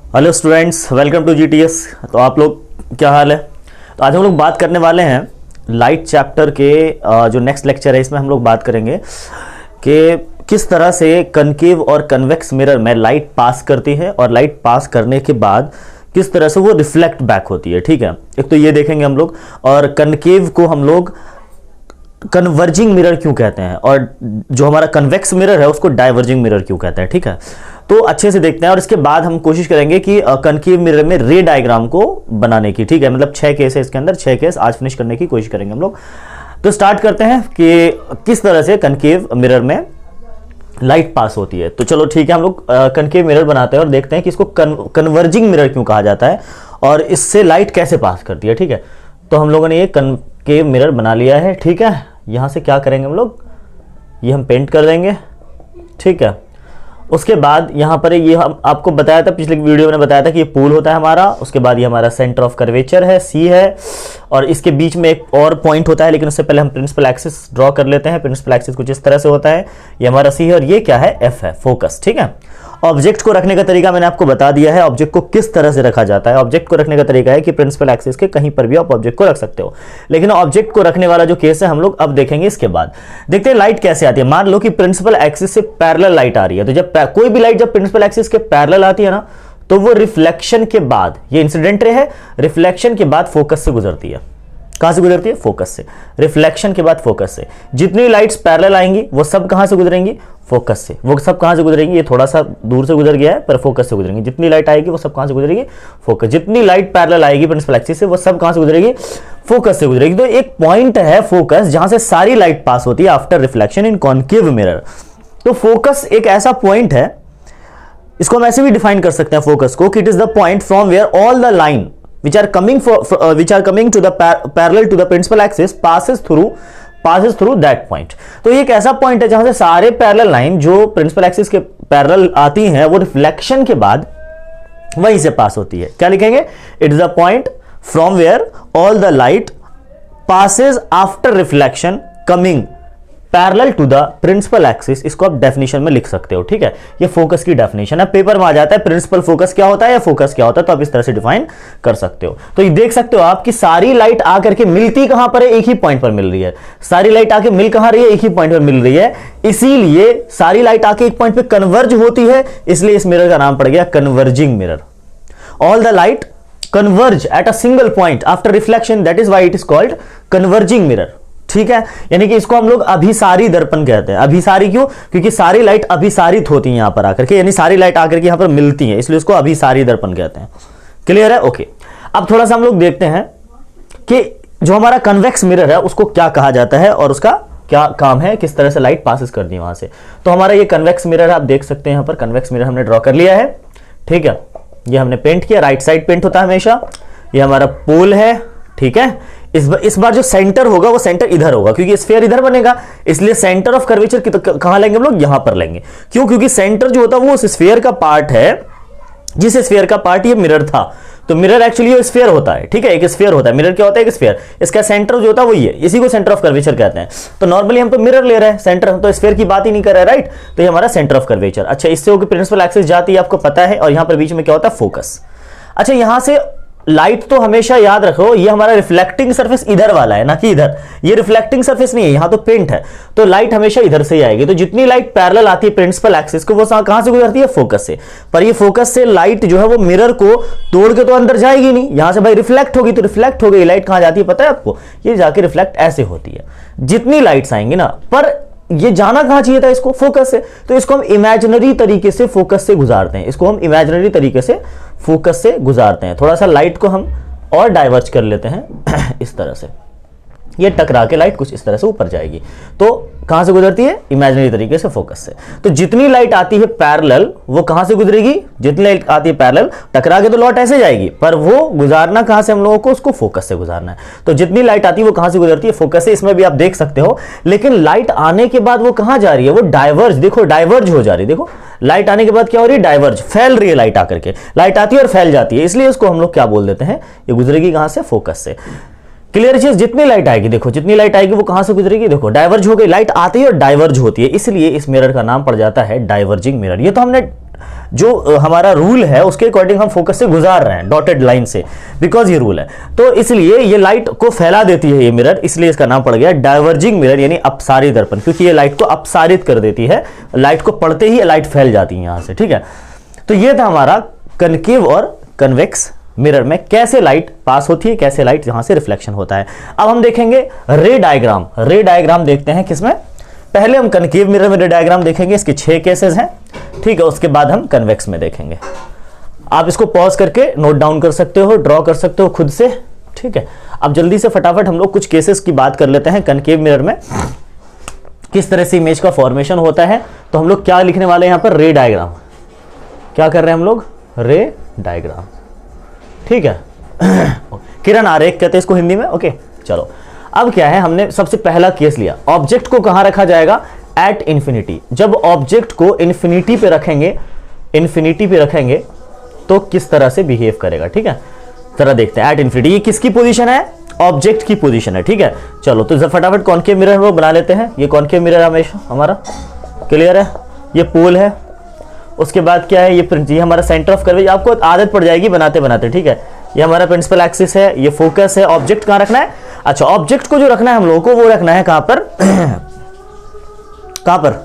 Hello students, welcome to GTS. तो आप लोग क्या हाल है। तो आज हम लोग बात करने वाले हैं लाइट चैप्टर के जो नेक्स्ट लेक्चर है इसमें हम लोग बात करेंगे कि किस तरह से कनकेव और कन्वेक्स मिरर में लाइट पास करती है और लाइट पास करने के बाद किस तरह से वो रिफ्लेक्ट बैक होती है। ठीक है, एक तो ये देखेंगे हम लोग, और कनकेव को हम लोग कन्वर्जिंग मिरर क्यों कहते हैं और जो हमारा कन्वेक्स मिरर है उसको डाइवर्जिंग मिरर क्यों कहते हैं। ठीक है, तो अच्छे से देखते हैं और इसके बाद हम कोशिश करेंगे कि कनकेव मिरर में रे डायग्राम को बनाने की। ठीक है, मतलब 6 केस है इसके अंदर, 6 केस आज फिनिश करने की कोशिश करेंगे हम लोग। तो स्टार्ट करते हैं कि किस तरह से कनकेव मिरर में लाइट पास होती है। तो चलो ठीक है, हम लोग कनकेव मिरर बनाते हैं और देखते हैं कि इसको कन्वर्जिंग मिरर क्यों कहा जाता है और इससे लाइट कैसे पास करती है। ठीक है, तो हम लोगों ने ये कनकेव मिरर बना लिया है। ठीक है, यहां से क्या करेंगे हम लोग, ये हम पेंट कर देंगे। ठीक है, उसके बाद यहाँ पर ये हम आपको बताया था, पिछले वीडियो में बताया था कि ये पूल होता है हमारा। उसके बाद ये हमारा सेंटर ऑफ कर्वेचर है, सी है, और इसके बीच में एक और पॉइंट होता है, लेकिन उससे पहले हम प्रिंसिपल एक्सिस ड्रॉ कर लेते हैं। प्रिंसिपल एक्सिस कुछ इस तरह से होता है, ये हमारा सी है और ये क्या है, एफ है, फोकस। ठीक है, ऑब्जेक्ट को रखने का तरीका मैंने आपको बता दिया है, ऑब्जेक्ट को किस तरह से रखा जाता है। ऑब्जेक्ट को रखने का तरीका है कि प्रिंसिपल एक्सिस के कहीं पर भी आप ऑब्जेक्ट को रख सकते हो, लेकिन ऑब्जेक्ट को रखने वाला जो केस है हम लोग अब देखेंगे। इसके बाद देखते हैं लाइट कैसे आती है। मान लो कि प्रिंसिपल एक्सिस से पैरेलल लाइट आ रही है, तो जब कोई भी लाइट जब प्रिंसिपल एक्सिस के पैरेलल आती है ना, तो वो रिफ्लेक्शन के बाद, ये इंसिडेंट रे है, रिफ्लेक्शन के बाद फोकस से गुजरती है। कहां से गुजरती है, फोकस से। रिफ्लेक्शन के बाद फोकस से जितनी लाइट्स पैरेलल आएंगी वो सब कहां से गुजरेंगी, फोकस से। वो सब कहां से गुजरेंगी, ये थोड़ा सा दूर से गुजर गया है पर फोकस से गुजरेंगी। जितनी लाइट आएगी वो सब कहां से गुजरेगी, फोकस। जितनी लाइट पैरेलल आएगी प्रिंसिपल एक्सिस से वो सब कहां से गुजरेगी, फोकस से गुजरेगी। तो एक पॉइंट है फोकस जहां से सारी लाइट पास होती है after reflection in concave mirror. तो फोकस एक ऐसा पॉइंट है, इसको हम ऐसे भी डिफाइन कर सकते हैं फोकस को, कि it is the point from where all the line which are coming to the parallel to the principal axis passes through that point। तो ये एक ऐसा पॉइंट है जहां से सारे पैरेलल लाइन जो प्रिंसिपल एक्सिस के पैरेलल आती हैं वो रिफ्लेक्शन के बाद वहीं से पास होती है। क्या लिखेंगे, it is the point from where all the light passes after reflection coming parallel to the principal axis. इसको आप डेफिनेशन में लिख सकते हो। ठीक है, ये फोकस की डेफिनेशन है, पेपर में आ जाता है प्रिंसिपल फोकस क्या होता है या फोकस क्या होता है, तो आप इस तरह से डिफाइन कर सकते हो। तो ये देख सकते हो आप कि सारी लाइट आकर के मिलती कहां पर है, एक ही पॉइंट पर मिल रही है। सारी लाइट आके मिल कहां रही है, एक ही पॉइंट पर मिल रही है, इसीलिए सारी लाइट आके एक पॉइंट पे कन्वर्ज होती है, इसलिए इस मिरर का नाम पड़ गया converging mirror. All the light converge at a single point after reflection, that is why it is called converging mirror. ठीक है, यानी कि इसको हम लोग अभिसारी दर्पण कहते हैं। अभिसारी क्यों, क्योंकि सारी लाइट अभिसारित होती है यहां पर आकर के, यानी सारी लाइट आकर के यहां पर मिलती है, इसलिए इसको अभिसारी दर्पण कहते हैं। क्लियर है, ओके। अब थोड़ा सा हम लोग देखते हैं कि जो हमारा कन्वेक्स मिरर है उसको क्या कहा जाता है और उसका क्या काम है, किस तरह से लाइट पासिस करती है वहां से। तो हमारा ये कन्वेक्स मिरर आप देख सकते हैं, यहां पर कन्वेक्स मिरर हमने ड्रॉ कर लिया है। ठीक है, ये हमने पेंट किया, राइट साइड पेंट होता है हमेशा। ये हमारा पोल है। ठीक है, इस बार जो सेंटर होगा वो सेंटर इधर होगा, क्योंकि स्फीयर इधर बनेगा, इसलिए सेंटर ऑफ कर्वेचर कहां लेंगे हम लोग, यहां पर लेंगे। क्यों, क्योंकि सेंटर जो होता है वो उस स्फीयर का पार्ट है, जिस स्फीयर का पार्ट ये मिरर था। तो मिरर एक्चुअली स्फीयर होता है। ठीक है, एक स्फीयर होता है, मिरर क्या होता है, एक स्फीयर। इसका सेंटर जो होता है वो ये, इसी को सेंटर ऑफ कर्वेचर कहते हैं। तो नॉर्मली हम तो मिरर ले रहे हैं, सेंटर, तो स्फीयर की बात ही नहीं कर रहे हैं, राइट। तो ये हमारा सेंटर ऑफ कर्वेचर। अच्छा, इससे होकर प्रिंसिपल एक्सिस जाती है, आपको पता है, और यहां पर बीच में क्या होता है, फोकस। अच्छा, यहां से लाइट तो हमेशा याद रखो, ये हमारा रिफ्लेक्टिंग सरफेस इधर वाला है, ना कि इधर। ये रिफ्लेक्टिंग सरफेस नहीं है, यहां तो पेंट है, तो लाइट हमेशा इधर से ही आएगी। तो जितनी लाइट पैरेलल आती है प्रिंसिपल एक्सिस को, वो कहां से गुजरती है, फोकस से। पर ये फोकस से लाइट जो है वो मिरर को तोड़ के तो अंदर जाएगी नहीं, यहां से भाई रिफ्लेक्ट होगी, तो रिफ्लेक्ट हो गई लाइट कहां जाती है पता है आपको, ये जाके रिफ्लेक्ट ऐसे होती है। जितनी लाइट्स आएंगी ना, पर ये जाना कहां चाहिए था, इसको फोकस से। तो इसको हम इमेजिनरी तरीके से फोकस से गुजारते हैं, इसको हम इमेजिनरी तरीके से फोकस से गुजारते हैं। थोड़ा सा लाइट को हम और डाइवर्ज कर लेते हैं इस तरह से, ये टकरा के लाइट कुछ इस तरह से ऊपर जाएगी। तो कहां से गुजरती है, इमेजिनरी तरीके से, फोकस से। तो जितनी लाइट आती है पैरेलल वो कहां से गुजरेगी, जितनी लाइट आती है पैरेलल, टकरा के तो लौट ऐसे जाएगी, पर वो गुजारना कहां से हम लोगों को, उसको फोकस से गुजारना है। तो जितनी लाइट आती है वो कहां से गुजरती है, फोकस से। इसमें भी आप देख सकते हो, लेकिन लाइट आने के बाद वो कहां जा रही है, वो डाइवर्ज, देखो डाइवर्ज हो जा रही है। देखो लाइट आने के बाद क्या हो रही है, डाइवर्ज, फैल रही है लाइट आकर के। लाइट आती है और फैल जाती है, इसलिए इसको हम लोग क्या बोल देते हैं, ये गुजरेगी कहां से, फोकस से। क्लियर चीज, जितनी लाइट आएगी, देखो जितनी लाइट आएगी वो कहां से गुजरेगी, देखो डाइवर्ज हो गई, लाइट आती है और डाइवर्ज होती है, इसलिए इस मिरर का नाम पड़ जाता है डाइवर्जिंग मिरर। ये तो हमने जो हमारा रूल है उसके अकॉर्डिंग हम फोकस से गुजार रहे हैं डॉटेड लाइन से, बिकॉज ये रूल है। तो इसलिए ये लाइट को फैला देती है ये मिरर, इसलिए इसका नाम पड़ गया डाइवर्जिंग मिरर यानी अपसारी दर्पण, क्योंकि ये लाइट को अपसारित कर देती है, लाइट को पड़ते ही लाइट फैल जाती है यहां से, ठीक है। तो ये था हमारा कनकेव और कन्वेक्स मिरर में कैसे लाइट पास होती है, कैसे लाइट यहां से रिफ्लेक्शन होता है। अब हम देखेंगे रे डायग्राम। रे डायग्राम देखते हैं किसमें, पहले हम कनकेव मिरर में रे डायग्राम देखेंगे, इसके 6 केसेस हैं, ठीक है। उसके बाद हम कन्वेक्स में देखेंगे। आप इसको पॉज करके नोट डाउन कर सकते हो, ड्रॉ कर सकते हो खुद से, ठीक है। अब जल्दी से फटाफट हम लोग कुछ केसेस की बात कर लेते हैं। कनकेव मिरर में किस तरह से इमेज का फॉर्मेशन होता है, तो हम लोग क्या लिखने वाले हैं यहां पर, रे डायग्राम। क्या कर रहे हैं हम लोग, रे डायग्राम, ठीक है। किरण आरेख कहते हैं इसको हिंदी में, ओके। चलो अब क्या है, हमने सबसे पहला केस लिया, ऑब्जेक्ट को कहां रखा जाएगा, एट इंफिनिटी। जब ऑब्जेक्ट को इन्फिनिटी पे रखेंगे, इन्फिनिटी पे रखेंगे तो किस तरह से बिहेव करेगा, ठीक है। जरा देखते हैं एट इंफिनिटी, ये किसकी पोजीशन है, ऑब्जेक्ट की पोजीशन है, ठीक है। चलो तो फटाफट कॉनकेव मिरर हम लोग बना लेते हैं। ये कॉनकेव मिरर हमेशा हमारा क्लियर है, ये पोल है। उसके बाद क्या है, ये हमारा सेंटर ऑफ कर्वेचर, आपको आदत पड़ जाएगी बनाते बनाते, ठीक है। ये हमारा प्रिंसिपल एक्सिस है, ये फोकस है। ऑब्जेक्ट कहां रखना है, अच्छा ऑब्जेक्ट को जो रखना है हम लोगों को वो रखना है कहां पर कहां पर,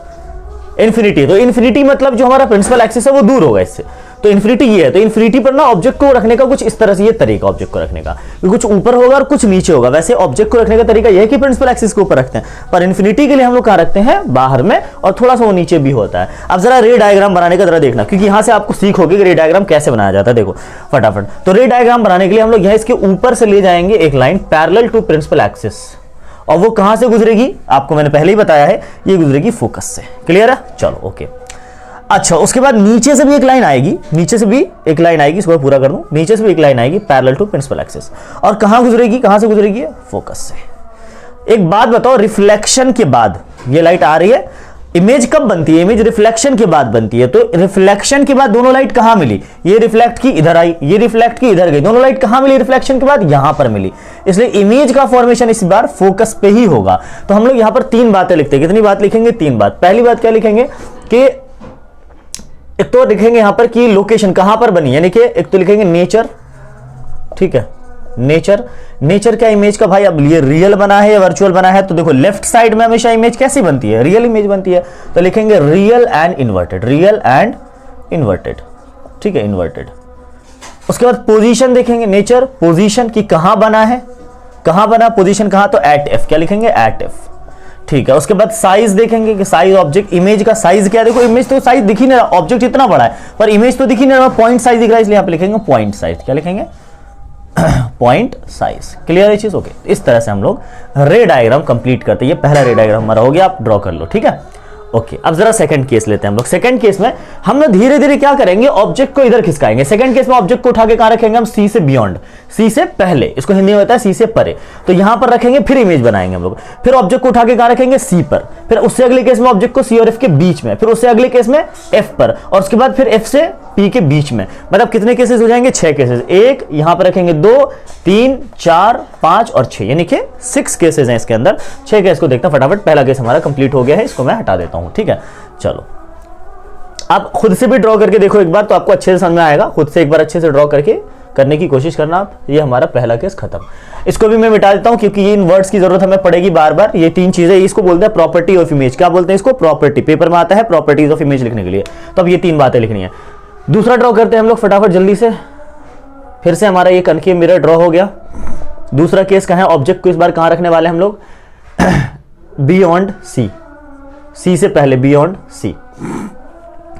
इन्फिनिटी। तो इन्फिनिटी मतलब जो हमारा प्रिंसिपल एक्सिस है वो दूर होगा इससे, तो इन्फिनिटी ये है। तो इन्फिनिटी पर ना ऑब्जेक्ट को रखने का कुछ इस तरह से ये तरीका ऑब्जेक्ट को रखने का, कुछ ऊपर होगा और कुछ नीचे होगा। वैसे ऑब्जेक्ट को रखने का तरीका यह है कि प्रिंसिपल एक्सिस के ऊपर रखते हैं, पर इन्फिनिटी के लिए हम लोग कहां रखते हैं, बाहर में, और थोड़ा सा वो नीचे भी होता है। अब जरा रे डायग्राम बनाने का जरा देखना, क्योंकि यहां से आपको सीखोगे कि रे डायग्राम कैसे बनाया जाता है। देखो फटाफट, तो रे डायग्राम बनाने के लिए हम लोग यहां इसके ऊपर से ले जाएंगे एक line parallel to principal axis, और वो कहां से गुजरेगी, आपको मैंने पहले ही बताया है, ये गुजरेगी फोकस से। क्लियर है, चलो ओके। अच्छा उसके बाद नीचे से भी एक लाइन आएगी, नीचे से भी एक लाइन आएगी, इसको पूरा कर दूं, नीचे से भी एक लाइन आएगी पैरेलल टू प्रिंसिपल एक्सिस, और कहां गुजरेगी, कहां से गुजरेगी, फोकस से। एक बात बताओ, रिफ्लेक्शन के बाद ये लाइट आ रही है, इमेज कब बनती है, इमेज रिफ्लेक्शन के बाद बनती है। तो रिफ्लेक्शन के बाद दोनों लाइट कहां मिली, ये रिफ्लेक्ट की इधर आई, ये रिफ्लेक्ट की इधर गई, दोनों लाइट कहां मिली रिफ्लेक्शन के बाद, यहां पर मिली। इसलिए इमेज का फॉर्मेशन इस बार फोकस पे ही होगा। तो हम लोग यहां पर 3 बातें लिखते हैं, कितनी बात लिखेंगे, 3 बात। पहली बात क्या लिखेंगे कि एक तो लिखेंगे यहां पर कि लोकेशन कहां पर बनी, यानी कि एक तो लिखेंगे नेचर, ठीक है, नेचर। नेचर क्या इमेज का भाई, अब ये रियल बना है या वर्चुअल बना है, तो देखो लेफ्ट साइड में हमेशा इमेज कैसी बनती है, रियल इमेज बनती है, तो लिखेंगे real and inverted, real and inverted, ठीक है, इन्वर्टेड। उसके बाद पोजीशन देखेंगे, नेचर पोजीशन की कहां बना है, कहां बना, पोजीशन कहां, तो एट एफ, क्या लिखेंगे, एट एफ, ठीक है। उसके बाद साइज देखेंगे कि साइज ऑब्जेक्ट, इमेज का साइज क्या है, देखो इमेज तो साइज दिख ही नहीं रहा, ऑब्जेक्ट इतना बड़ा है पर इमेज तो दिख ही नहीं रहा, पॉइंट साइज दिख रहा है, इसलिए यहां पे लिखेंगे पॉइंट साइज, क्या लिखेंगे, पॉइंट साइज। क्लियर है चीज, ओके। इस तरह से हम लोग रे डायग्राम कंप्लीट करते हैं। ये पहला रे डायग्राम हमारा हो गया, आप ड्रॉ कर लो, ठीक है, ओके। अब जरा सेकंड केस लेते हैं हम लोग। सेकंड केस में हम लोग धीरे धीरे क्या करेंगे, ऑब्जेक्ट को इधर खिसकाएंगे। सेकंड केस में ऑब्जेक्ट को उठा के कहां रखेंगे हम, सी से बियॉन्ड, सी से पहले, इसको हिंदी में होता है सी से परे, तो यहां पर रखेंगे, फिर इमेज बनाएंगे हम लोग। फिर ऑब्जेक्ट को उठा के कहां रखेंगे, सी पर, फिर उससे अगले केस में ऑब्जेक्ट को सी और एफ के बीच में, फिर उससे अगले केस में एफ पर, और उसके बाद फिर एफ से पी के बीच में। मतलब कितने केसेस हो जाएंगे, 6 केसेस। एक यहां पर रखेंगे, 2 3 4 5 और 6, यानी कि 6 केसेस हैं इसके अंदर। 6 केस को देखता फटाफट, पहला केस हमारा कंप्लीट हो गया है, इसको मैं हटा देता हूं, ठीक है। चलो आप खुद से भी ड्रॉ करके देखो एक बार, तो आपको अच्छे से समझ में आएगा। खुद से एक बार अच्छे से ड्रॉ करके करने की कोशिश करना आप। ये हमारा पहला केस खत्म। इसको भी मैं मिटा देता हूं क्योंकि ये इन वर्ड्स की जरूरत हमें पड़ेगी बार बार। ये 3 चीजें, इसको बोलते हैं प्रॉपर्टी ऑफ इमेज। क्या बोलते हैं इसको, प्रॉपर्टी। पेपर में आता है प्रॉपर्टीज ऑफ इमेज लिखने के लिए, तो अब ये 3 बातें लिखनी है। दूसरा ड्रॉ करते हैं हम लोग फटाफट जल्दी से। फिर से हमारा ये कनकेव मिरर ड्रॉ हो गया। दूसरा केस का है, ऑब्जेक्ट को इस बार कहां रखने वाले हम लोग, बियॉन्ड सी, सी से पहले, बियॉन्ड सी।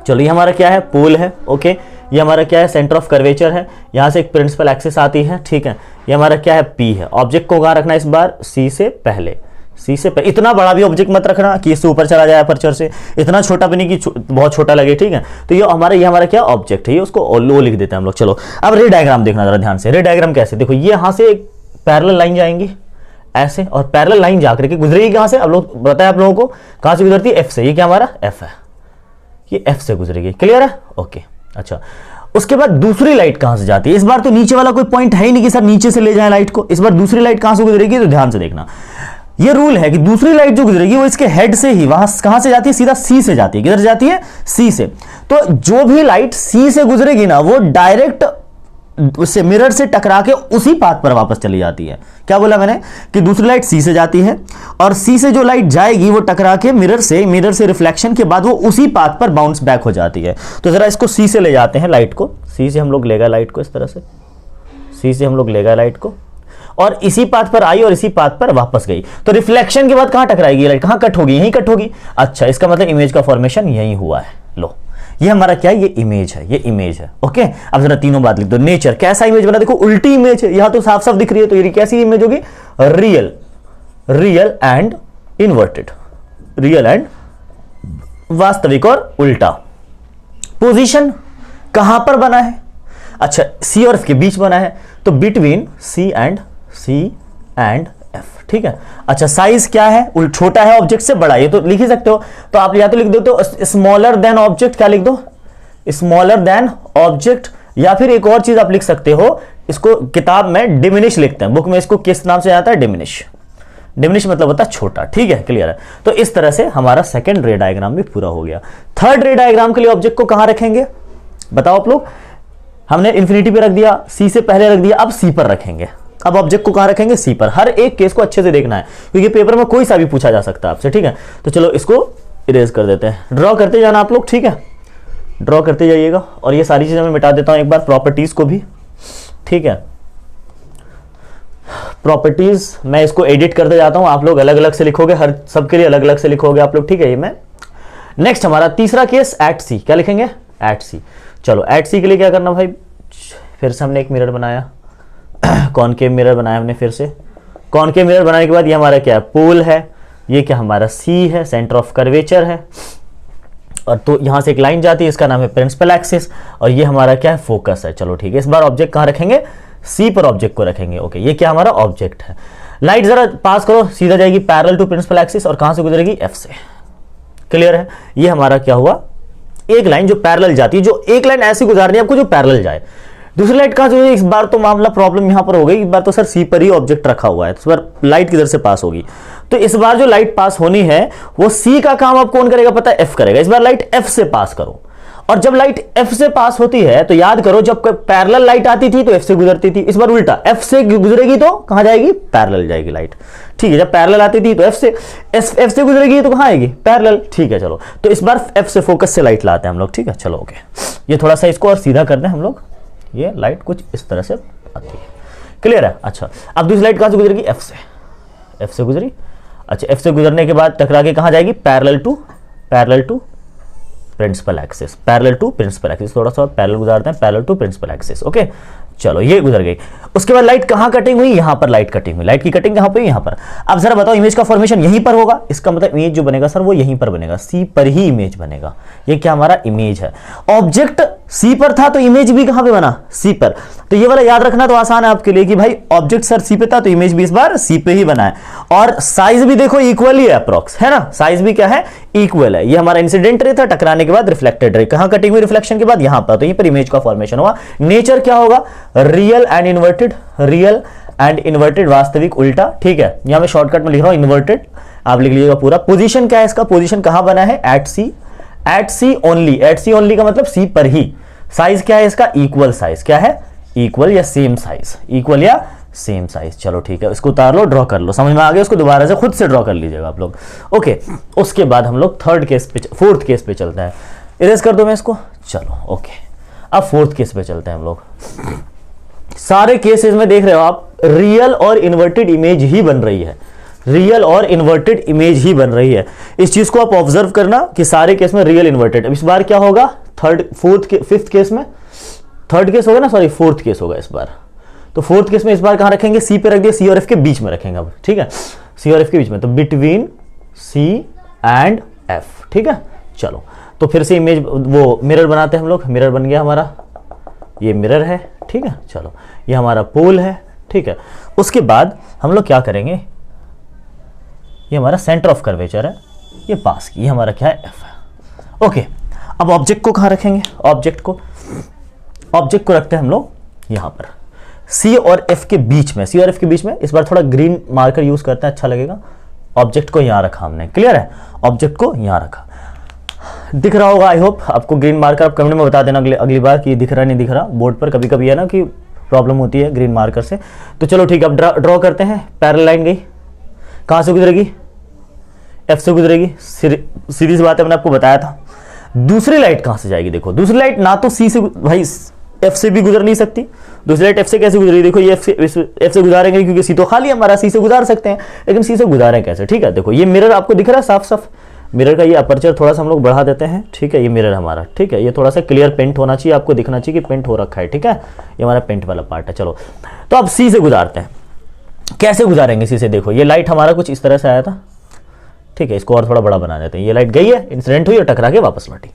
चलो ये हमारा क्या है, पोल है, ओके। ये हमारा क्या है, सेंटर ऑफ कर्वेचर है, यहां से एक प्रिंसिपल एक्सिस आती है, ठीक है। ये हमारा क्या है, पी है। ऑब्जेक्ट को कहां रखना है इस बार, सी से पहले, सी से पहले। इतना बड़ा भी ऑब्जेक्ट मत रखना कि इससे ऊपर चला जाए अपर्चर से, इतना छोटा भी नहीं कि बहुत छोटा लगे, ठीक है। तो ये हमारा क्या ऑब्जेक्ट है, ये उसको लो लिख देते हैं हम लोग। चलो अब रे डायग्राम देखना जरा ध्यान से। रे डायग्राम कैसे, देखो ये यहां से एक पैरेलल लाइन जाएंगी ऐसे, और पैरेलल लाइन जाकर के गुजरेगी कहां से, अब लोग बताया आप लोगों को कहां से गुजरती है, एफ से। ये क्या हमारा एफ है, ये एफ से गुजरेगी। क्लियर है, ओके। अच्छा उसके बाद दूसरी लाइट कहां से जाती है, इस बार तो नीचे वाला कोई पॉइंट है ही नहीं कि सर नीचे से ले जाए लाइट को। इस बार दूसरी लाइट कहां से गुजरेगी, तो ध्यान से देखना। ये रूल है कि दूसरी लाइट जो गुजरेगी वो इसके हेड से ही वहां कहां से जाती है, सीधा सी से जाती है। किधर जाती है? सी से। तो जो भी लाइट सी से गुजरेगी ना वो डायरेक्ट उससे मिरर से टकरा के उसी पाथ पर वापस चली जाती है। क्या बोला मैंने? कि दूसरी लाइट सी से जाती है और सी से जो लाइट जाएगी वो टकरा के मिरर से रिफ्लेक्शन के बाद वो उसी पाथ पर बाउंस बैक हो जाती है। तो जरा इसको सी से ले जाते हैं लाइट को, सी से हम लोग लेगा लाइट को, इस तरह से सी से हम लोग लेगा लाइट को और इसी पाथ पर आई और इसी पाथ पर वापस गई। तो रिफ्लेक्शन के बाद कहां टकराएगी लाइट? कहां कट होगी? यहीं कट होगी। अच्छा, इसका मतलब इमेज का फॉर्मेशन यहीं हुआ है। लो, ये हमारा क्या है? ये इमेज है, ये इमेज है। ओके, अब जरा तीनों बात लिख दो। नेचर कैसा इमेज बना? देखो उल्टी इमेज है, यहां तो साफ साफ दिख रही है, तो ये कैसी इमेज होगी? Real, real and inverted, real and वास्तविक और उल्टा। पोजीशन कहां पर बना है? अच्छा, सी और एफ के बीच बना है, तो बिटवीन सी एंड एफ। ठीक है। अच्छा, साइज क्या है? छोटा है ऑब्जेक्ट से, बड़ा, ये तो लिख ही सकते हो। तो आप या तो लिख दो स्मॉलर देन ऑब्जेक्ट, क्या लिख दो? Smaller than object. या फिर एक और चीज आप लिख सकते हो, इसको किताब में डिमिनिश लिखते हैं, बुक में इसको किस नाम से आता है? डिमिनिश। डिमिनिश मतलब होता है छोटा। ठीक है, क्लियर है। तो इस तरह से हमारा सेकंड रे डायग्राम भी पूरा हो गया। थर्ड रे डायग्राम के लिए ऑब्जेक्ट को कहां रखेंगे बताओ आप लोग? हमने इंफिनिटी पे रख दिया, सी से पहले रख दिया, अब सी पर रखेंगे। अब ऑब्जेक्ट को कहां रखेंगे? सी पर। हर एक केस को अच्छे से देखना है क्योंकि पेपर में कोई सा भी पूछा जा सकता है आपसे। ठीक है, तो चलो इसको इरेज कर देते हैं। ड्रॉ करते जाना आप लोग, ठीक है, ड्रॉ करते जाइएगा। और ये सारी चीजें मैं मिटा देता हूं एक बार, प्रॉपर्टीज को भी। ठीक है, प्रॉपर्टीज मैं इसको एडिट करते जाता हूं, आप लोग अलग अलग से लिखोगे, हर सबके लिए अलग अलग से लिखोगे आप लोग। ठीक है, ये मैं नेक्स्ट हमारा तीसरा केस एट सी, क्या लिखेंगे? एट सी। चलो एट सी के लिए क्या करना भाई? फिर से हमने एक मिरर बनाया, कॉनकेव मिरर बनाया हमने। फिर से कॉनकेव मिरर बनाने के बाद ये हमारा क्या है? पोल है। ये क्या हमारा? सी है, सेंटर ऑफ कर्वेचर है। और तो यहां से एक लाइन जाती है, इसका नाम है प्रिंसिपल एक्सिस। और ये हमारा क्या है? फोकस है। चलो ठीक है, इस बार ऑब्जेक्ट कहां रखेंगे? सी पर ऑब्जेक्ट को रखेंगे। ओके, ये क्या हमारा ऑब्जेक्ट है। लाइट जरा पास करो, सीधा जाएगी पैरेलल टू प्रिंसिपल एक्सिस और कहां से गुजरेगी? एफ से। क्लियर है? ये हमारा क्या हुआ? एक लाइन जो पैरेलल जाती है, जो एक लाइन ऐसी गुजारनी है आपको जो पैरेलल जाए। दूसरी लाइट कहां से? इस बार तो मामला प्रॉब्लम यहां पर हो गई, इस बार तो सर सी पर ही ऑब्जेक्ट रखा हुआ है, तो इस बार लाइट किधर से पास होगी? तो इस बार जो लाइट पास होनी है वो सी का काम अब कौन करेगा पता है? एफ करेगा। इस बार लाइट एफ से पास करो। और जब लाइट एफ से पास होती है तो याद करो, जब पैरेलल लाइट आती थी तो एफ से गुजरती थी, इस बार उल्टा, एफ से गुजरेगी तो कहां जाएगी? पैरेलल जाएगी लाइट। ठीक है, जब पैरेलल आती थी तो एफ से गुजरेगी तो कहां आएगी? पैरेलल। ठीक है, चलो तो इस बार एफ से फोकस से लाइट लाते हैं हम लोग। ठीक है, चलो ओके, ये थोड़ा सा इसको और सीधा कर दें हम लोग। ये लाइट कुछ इस तरह से आती है। क्लियर है? अच्छा, अब दूसरी लाइट कहां से गुजरेगी? एफ से। एफ से गुजरी। अच्छा, एफ से गुजरने के बाद टकरा के कहां जाएगी? Parallel to principal axis. Parallel to principal axis, थोड़ा सा पैरेलल गुजारते हैं, parallel to principal axis. Okay, चलो ये गुजर गई। उसके बाद लाइट कहां कटिंग हुई? यहां पर लाइट कटिंग हुई। लाइट की कटिंग कहां पे? यहां पर। अब जरा बताओ, इमेज का फॉर्मेशन यहीं पर होगा, इसका मतलब इमेज जो बनेगा सर वो यहीं पर बनेगा, सी पर ही इमेज बनेगा। ये क्या हमारा इमेज है? ऑब्जेक्ट सी पर था तो इमेज भी कहां पे बना? सी पर। तो ये वाला याद रखना तो आसान है आपके लिए कि भाई ऑब्जेक्ट सर सी पे था तो इमेज भी इस बार सी पे ही बना है। और साइज भी देखो इक्वल ही है, अप्रॉक्स, है ना? साइज भी क्या है? इक्वल है। ये हमारा इंसिडेंट रे था, टकराने के बाद रिफ्लेक्टेड रे। कहां कटिंग हुई रिफ्लेक्शन के बाद? यहां पर। तो यहीं पर इमेज का फॉर्मेशन हुआ। नेचर क्या होगा? Real and inverted, real and inverted, वास्तविक उल्टा। ठीक है, यहां मैं शॉर्टकट में लिख रहा हूं इन्वर्टेड, आप लिख लीजिएगा पूरा। पोजीशन क्या है इसका? पोजीशन कहां बना है? एट सी। एट सी ओनली। एट सी ओनली का मतलब सी पर ही। साइज क्या है इसका? Equal size. क्या है? इक्वल या सेम साइज। इक्वल या सेम साइज। चलो ठीक है, इसको उतार लो, ड्रॉ कर लो, समझ में आ गया? उसको दोबारा से खुद से ड्रॉ कर लीजिएगा आप लोग। ओके, उसके बाद हम लोग फोर्थ केस पे चलते हैं। इरेज कर दो मैं इसको। चलो ओके, अब फोर्थ केस पे चलते हैं हम लोग। सारे केसेस में देख रहे हो आप, रियल और इन्वर्टेड इमेज ही बन रही है। रियल और इन्वर्टेड इमेज ही बन रही है। इस चीज को आप ऑब्जर्व करना कि सारे केस में रियल इन्वर्टेड। अब इस बार क्या होगा? फिफ्थ केस में थर्ड केस होगा ना, सॉरी फोर्थ केस होगा इस बार। तो फोर्थ केस में इस बार कहां रखेंगे? सी पे रख दिया, सी और एफ के बीच में रखेंगे अब। ठीक है, सी और एफ के बीच में, तो बिटवीन सी एंड एफ। ठीक है, चलो तो फिर से इमेज वो मिरर बनाते हैं हम लोग। मिरर बन गया हमारा, ये मिरर है। ठीक है, चलो ये हमारा पोल है। ठीक है, उसके बाद हम लोग क्या करेंगे? ये हमारा सेंटर ऑफ कर्वेचर है, ये पास की, ये हमारा क्या है? एफ है। ओके, अब ऑब्जेक्ट को कहां रखेंगे? ऑब्जेक्ट को रखते हैं हम लोग यहां पर, सी और एफ के बीच में। सी और एफ के बीच में इस बार थोड़ा ग्रीन मार्कर यूज करते हैं, अच्छा लगेगा। ऑब्जेक्ट को यहाँ रखा हमने, क्लियर है, ऑब्जेक्ट को यहाँ रखा। दिख रहा होगा आई होप आपको ग्रीन मार्कर, आप कमेंट में बता देना अगली बार कि दिख रहा नहीं दिख रहा। बोर्ड पर कभी कभी है ना कि प्रॉब्लम होती है ग्रीन मार्कर से। तो चलो ठीक है, अब ड्रॉ करते हैं। पैरेलल लाइन गई, कहाँ से गुजरेगी, एफ से गुजरेगी, सीधी सी बात है, मैंने आपको बताया था। दूसरी लाइट कहाँ से जाएगी, देखो दूसरी लाइट ना तो सी से, भाई एफ से भी गुजर नहीं सकती, दूसरी लाइट एफ से कैसे गुजरेगी, देखो ये एफ से गुजारेंगे क्योंकि सी तो खाली है हमारा, सी से गुजार सकते हैं, लेकिन सी से गुजारे कैसे, ठीक है। देखो ये मिरर आपको दिख रहा है साफ साफ, मिरर का ये अपर्चर थोड़ा सा हम लोग बढ़ा देते हैं, ठीक है, ये मिरर हमारा, ठीक है, ये थोड़ा सा क्लियर पेंट होना चाहिए, आपको दिखना चाहिए कि पेंट हो रखा है, ठीक है, ये हमारा पेंट वाला पार्ट है। चलो तो अब सी से गुजारते हैं, कैसे गुजारेंगे सी से, देखो ये लाइट हमारा कुछ इस तरह से आया था, ठीक है, इसको और थोड़ा बड़ा बना देते हैं। ये लाइट गई है, इंसिडेंट हुई और टकरा के वापस लौटी।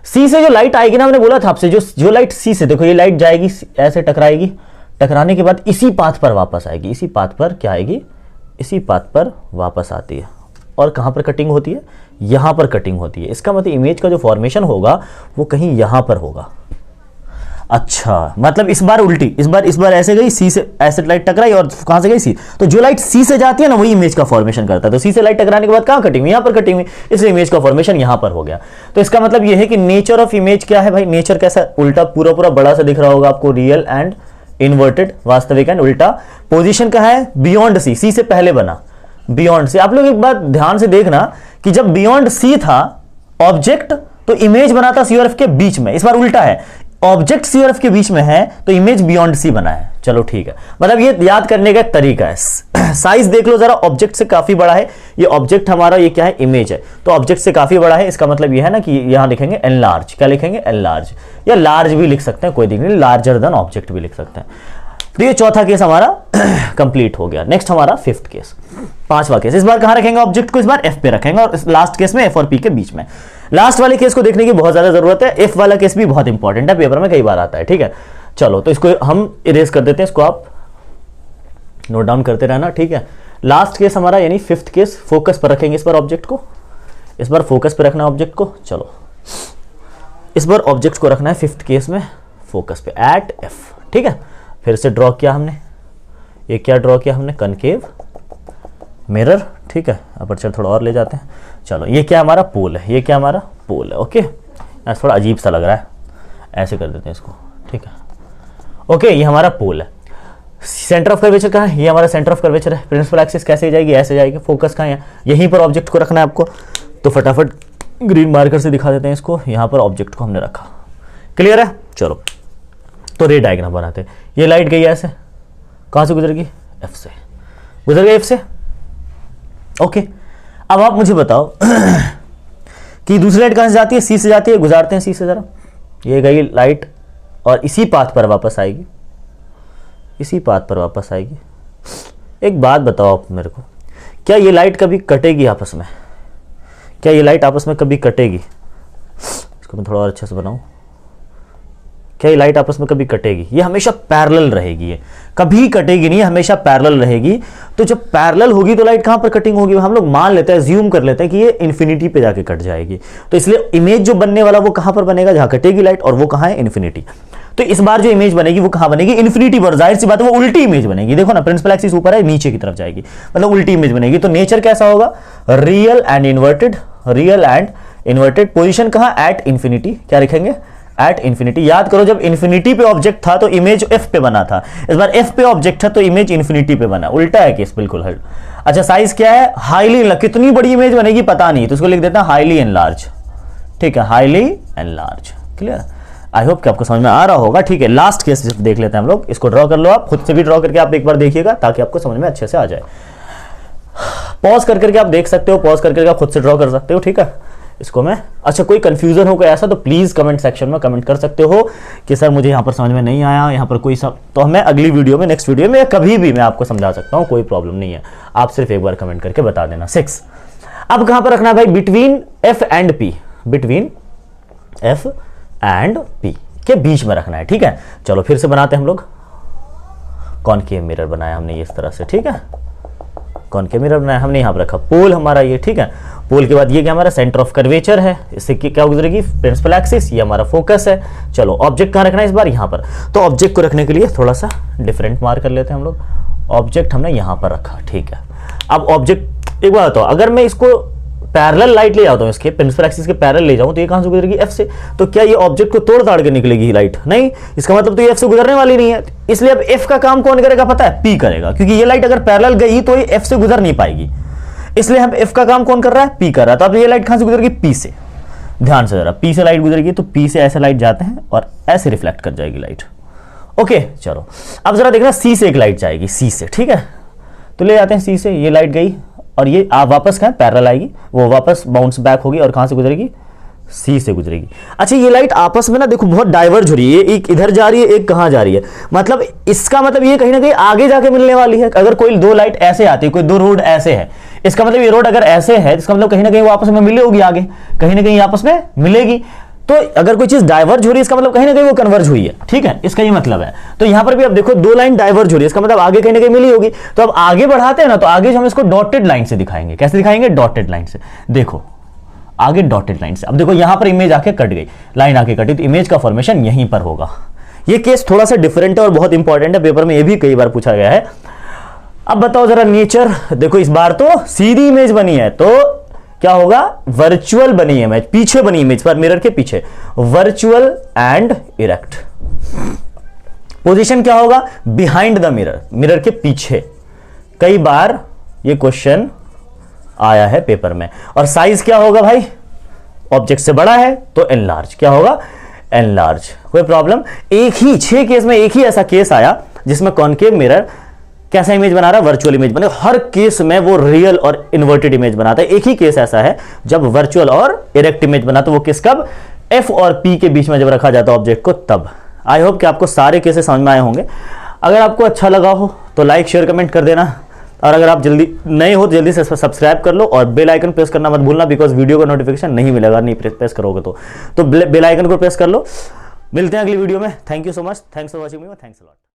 सी से जो लाइट आएगी ना, मैंने बोला था आपसे, जो लाइट सी से, देखो ये लाइट जाएगी ऐसे, टकराएगी, टकराने के बाद इसी पाथ पर वापस आएगी, इसी पाथ पर क्या आएगी, इसी पाथ पर वापस आती है। और कहाँ पर कटिंग होती है, यहाँ पर कटिंग होती है। इसका मतलब इमेज का जो फॉर्मेशन होगा वो कहीं यहाँ पर होगा। अच्छा, मतलब इस बार उल्टी, इस बार ऐसे गई, सी से ऐसे लाइट टकराई और कहां से गई, सी। तो जो लाइट सी से जाती है ना वही इमेज का फॉर्मेशन करता है। तो सी से लाइट टकराने के बाद कहां कटिंग हुई, यहां पर कटिंग हुई, इसलिए इमेज का फॉर्मेशन यहां पर हो गया। तो इसका मतलब यह है कि नेचर ऑफ इमेज क्या है भाई, नेचर कैसा, उल्टा पूरा बड़ा सा दिख रहा होगा आपको, रियल एंड इन्वर्टेड, वास्तविक एंड उल्टा। पोजीशन कहां है, बियॉन्ड सी, सी से पहले बना, बियॉन्ड सी। आप लोग एक बात ध्यान से देखना कि जब बियॉन्ड सी था ऑब्जेक्ट, तो इमेज बना था सी और एफ के बीच में। इस बार उल्टा है, ऑब्जेक्ट सी और एफ के बीच में है तो इमेज बियॉन्ड सी बना है। चलो ठीक है, मतलब ये याद करने का तरीका है। साइज देख लो जरा, ऑब्जेक्ट से काफी बड़ा है ये ऑब्जेक्ट हमारा, ये क्या है, इमेज है, तो ऑब्जेक्ट से काफी बड़ा है। इसका मतलब ये है ना कि यहां लिखेंगे एनलार्ज, क्या लिखेंगे, एनलार्ज, या लार्ज भी लिख सकते हैं, कोई दिक्कत नहीं, लार्जर देन ऑब्जेक्ट भी लिख सकते हैं। तो ये चौथा केस हमारा कंप्लीट हो गया। नेक्स्ट हमारा फिफ्थ केस, पांचवा केस। इस बार कहां रखेंगे ऑब्जेक्ट को, इस बार एफ पे रखेंगे, और लास्ट केस में एफ और पी के बीच में। लास्ट वाले केस को देखने की बहुत ज्यादा जरूरत है, एफ वाला केस भी बहुत इंपॉर्टेंट है, पेपर में कई बार आता है, ठीक है। चलो तो इसको हम इरेज कर देते हैं, इसको आप नोट डाउन करते रहना, ठीक है। लास्ट केस हमारा यानी फिफ्थ केस, फोकस पर रखेंगे इस बार ऑब्जेक्ट को, इस बार फोकस पर रखना ऑब्जेक्ट को। चलो इस बार ऑब्जेक्ट को रखना है फिफ्थ केस में फोकस पे, एट एफ, ठीक है। फिर से ड्रॉ किया हमने, ये क्या ड्रॉ किया हमने, कनकेव मिरर, ठीक है। अपर्चर थोड़ा और ले जाते हैं। चलो ये क्या हमारा पोल है, ये क्या हमारा पोल है, ओके। ऐसा थोड़ा अजीब सा लग रहा है, ऐसे कर देते हैं इसको, ठीक है, ओके। ये हमारा पोल है। सेंटर ऑफ कर्वेचर कहाँ है, ये हमारा सेंटर ऑफ कर्वेचर है। प्रिंसिपल एक्सिस कैसे जाएगी, ऐसे जाएगी। फोकस कहाँ है, यहीं पर ऑब्जेक्ट को रखना है आपको। तो फटाफट ग्रीन मार्कर से दिखा देते हैं इसको, यहाँ पर ऑब्जेक्ट को हमने रखा, क्लियर है। चलो तो रे डायग्राम बनाते हैं। ये लाइट गई ऐसे, कहां से गुजरेगी, एफ से गुजर गई, एफ से, ओके। अब आप मुझे बताओ कि दूसरी लाइट कहां से जाती है, सी से जाती है, गुजारते हैं सी से जरा। ये गई लाइट और इसी पाथ पर वापस आएगी, इसी पाथ पर वापस आएगी। एक बात बताओ आप मेरे को, क्या ये लाइट कभी कटेगी आपस में, क्या ये लाइट आपस में कभी कटेगी, इसको मैं थोड़ा और अच्छे से बनाऊं, क्या ये लाइट आपस में कभी कटेगी, ये हमेशा पैरेलल रहेगी, ये कभी कटेगी नहीं, हमेशा पैरेलल रहेगी। तो जब पैरेलल होगी तो लाइट कहां पर कटिंग होगी, हम लोग मान लेते हैं, ज्यूम कर लेते हैं कि ये इन्फिनिटी पे जाके कट जाएगी। तो इसलिए इमेज जो बनने वाला वो कहां पर बनेगा, जहां कटेगी लाइट, और वो कहां है, इन्फिनिटी। तो इस बार जो इमेज बनेगी वो कहां बनेगी, इन्फिनिटी पर। जाहिर सी बात है वो उल्टी इमेज बनेगी, देखो ना, प्रिंसिपल एक्सिस ऊपर है, नीचे की तरफ जाएगी, मतलब उल्टी इमेज बनेगी। तो नेचर कैसा होगा, real and inverted, real and inverted. Position कहां, एट इन्फिनिटी, क्या लिखेंगे, एट इन्फिनिटी। याद करो जब इन्फिनिटी पे ऑब्जेक्ट था तो इमेज एफ पे बना था, इस बार एफ पे ऑब्जेक्ट था तो इमेज इन्फिनिटी पे बना, उल्टा है केस बिल्कुल। अच्छा साइज क्या है, हाईली, कितनी बड़ी इमेज बनेगी पता नहीं, तो इसको लिख देता है हाईली एनलार्ज, ठीक है, highly enlarge, clear. I hope कि आपको समझ में आ रहा होगा, ठीक है। लास्ट केस देख लेते हैं हम लोग, इसको ड्रॉ कर लो, आप खुद से भी ड्रॉ करके आप एक बार देखिएगा ताकि आपको समझ में अच्छे से आ जाए। पॉज कर करके आप देख सकते हो, पॉज कर करके आप खुद से ड्रॉ कर सकते हो, ठीक है। इसको मैं, अच्छा कोई कंफ्यूजन हो कोई ऐसा तो प्लीज कमेंट सेक्शन में कमेंट कर सकते हो कि सर मुझे यहाँ पर समझ में नहीं आया, यहाँ पर कोई सब, तो मैं अगली वीडियो में, नेक्स्ट वीडियो में, या कभी भी मैं आपको समझा सकता हूँ, कोई प्रॉब्लम नहीं है। आप सिर्फ एक बार कमेंट करके बता देना। 6 अब कहां पर रखना है भाई, between F and P, between F and P के बीच में रखना है, ठीक है। चलो फिर से बनाते हैं हम लोग। कॉनकेव मिरर बनाया हमने ये इस तरह से, ठीक है, कॉनकेव मिरर बनाया हमने, यहाँ पर रखा पोल हमारा ये, ठीक है। पोल के बाद ये क्या हमारा सेंटर ऑफ कर्वेचर है, इससे क्या गुजरेगी, प्रिंसिपल एक्सिस, ये हमारा फोकस है। चलो ऑब्जेक्ट कहाँ रखना है इस बार, यहाँ पर। तो ऑब्जेक्ट को रखने के लिए थोड़ा सा डिफरेंट मार्क कर लेते हैं हम लोग। ऑब्जेक्ट हमने यहाँ पर रखा, ठीक है। अब ऑब्जेक्ट एक बात बताओ, अगर मैं इसको पैरेलल लाइट ले जाता हूं, इसके प्रिंसिपल एक्सिस के पैरेलल ले जाऊं, तो ये कहां से गुजरेगी? एफ से। तो क्या ये ऑब्जेक्ट को तोड़ ताड़ के निकलेगी लाइट? नहीं, इसका मतलब तो ये एफ से गुजरने वाली नहीं है। इसलिए अब एफ का काम कौन करेगा पता है? पी करेगा, क्योंकि ये लाइट अगर पैरेलल गई तो ये एफ से गुजर नहीं पाएगी। इसलिए हम एफ का काम कौन कर रहा है? पी कर रहा है। तो अब ये लाइट कहां से गुजरेगी? पी से। ध्यान से जरा, पी से लाइट गुजरेगी तो पी से ऐसे लाइट जाते हैं और ऐसे रिफ्लेक्ट कर जाएगी लाइट। ओके चलो, अब जरा देखना, सी से एक लाइट जाएगी, सी से, ठीक है। तो ले जाते हैं सी से, ये लाइट गई और ये वापस कहां? पैरेलल आएगी, वो वापस बाउंस बैक होगी और कहां से गुजरेगी? सी से गुजरेगी। अच्छा, ये लाइट आपस में ना देखो बहुत डाइवर्ज हो रही है, एक इधर जा रही है, एक कहां जा रही है। मतलब इसका मतलब ये कहीं ना कहीं आगे जाके मिलने वाली है। अगर कोई दो लाइट ऐसे आती है, कोई दो रोड ऐसे है, इसका मतलब ये रोड अगर ऐसे है, इसका मतलब कहीं ना कहीं वो आपस में मिली होगी, आगे कहीं ना कहीं आपस में मिलेगी। तो अगर कोई चीज डाइवर्ज हो रही है, इसका मतलब कहीं ना कहीं वो कन्वर्ज हुई है, ठीक है, इसका ये मतलब है। तो यहां पर भी अब देखो दो लाइन डाइवर्ज हो रही है, इसका मतलब आगे कहीं ना कहीं मिली होगी। तो अब आगे बढ़ाते हैं ना, तो आगे हम इसको डॉटेड लाइन से दिखाएंगे। कैसे दिखाएंगे? डॉटेड लाइन से। देखो आगे डॉटेड लाइन से। अब देखो यहां पर इमेज आके कट गई, लाइन आके कटी, तो इमेज का फॉर्मेशन यहीं पर होगा। ये केस थोड़ा सा डिफरेंट है और बहुत इंपॉर्टेंट है, पेपर में ये भी कई बार पूछा गया है। अब बताओ जरा नेचर, देखो इस बार तो सीधी इमेज बनी है, तो क्या होगा? वर्चुअल बनी है इमेज, पीछे बनी इमेज पर, मिरर के पीछे, वर्चुअल एंड इरेक्ट। पोजीशन क्या होगा? बिहाइंड द मिरर, मिरर के पीछे। कई बार ये क्वेश्चन आया है पेपर में। और साइज क्या होगा भाई? ऑब्जेक्ट से बड़ा है तो एनलार्ज। क्या होगा? एनलार्ज। कोई प्रॉब्लम? एक ही 6 केस में एक ही ऐसा केस आया जिसमें कॉनकेव मिरर कैसा इमेज बना रहा है? वर्चुअल इमेज बना। हर केस में वो रियल और इन्वर्टेड इमेज बनाता है। एक ही केस ऐसा है जब वर्चुअल और इरेक्ट इमेज बना, तो वो किस कब? एफ और पी के बीच में जब रखा जाता है ऑब्जेक्ट को, तब। आई होप कि आपको सारे केसेस समझ में आए होंगे। अगर आपको अच्छा लगा हो तो लाइक शेयर कमेंट कर देना, और अगर आप जल्दी नए हो तो जल्दी से सब्सक्राइब कर लो और बेल आइकन प्रेस करना मत भूलना, बिकॉज वीडियो का नोटिफिकेशन नहीं मिलेगा, नहीं प्रेस करोगे तो बेल आइकन को प्रेस कर लो। मिलते हैं अगली वीडियो में। Thank you so much, thanks for watching me, thanks a lot.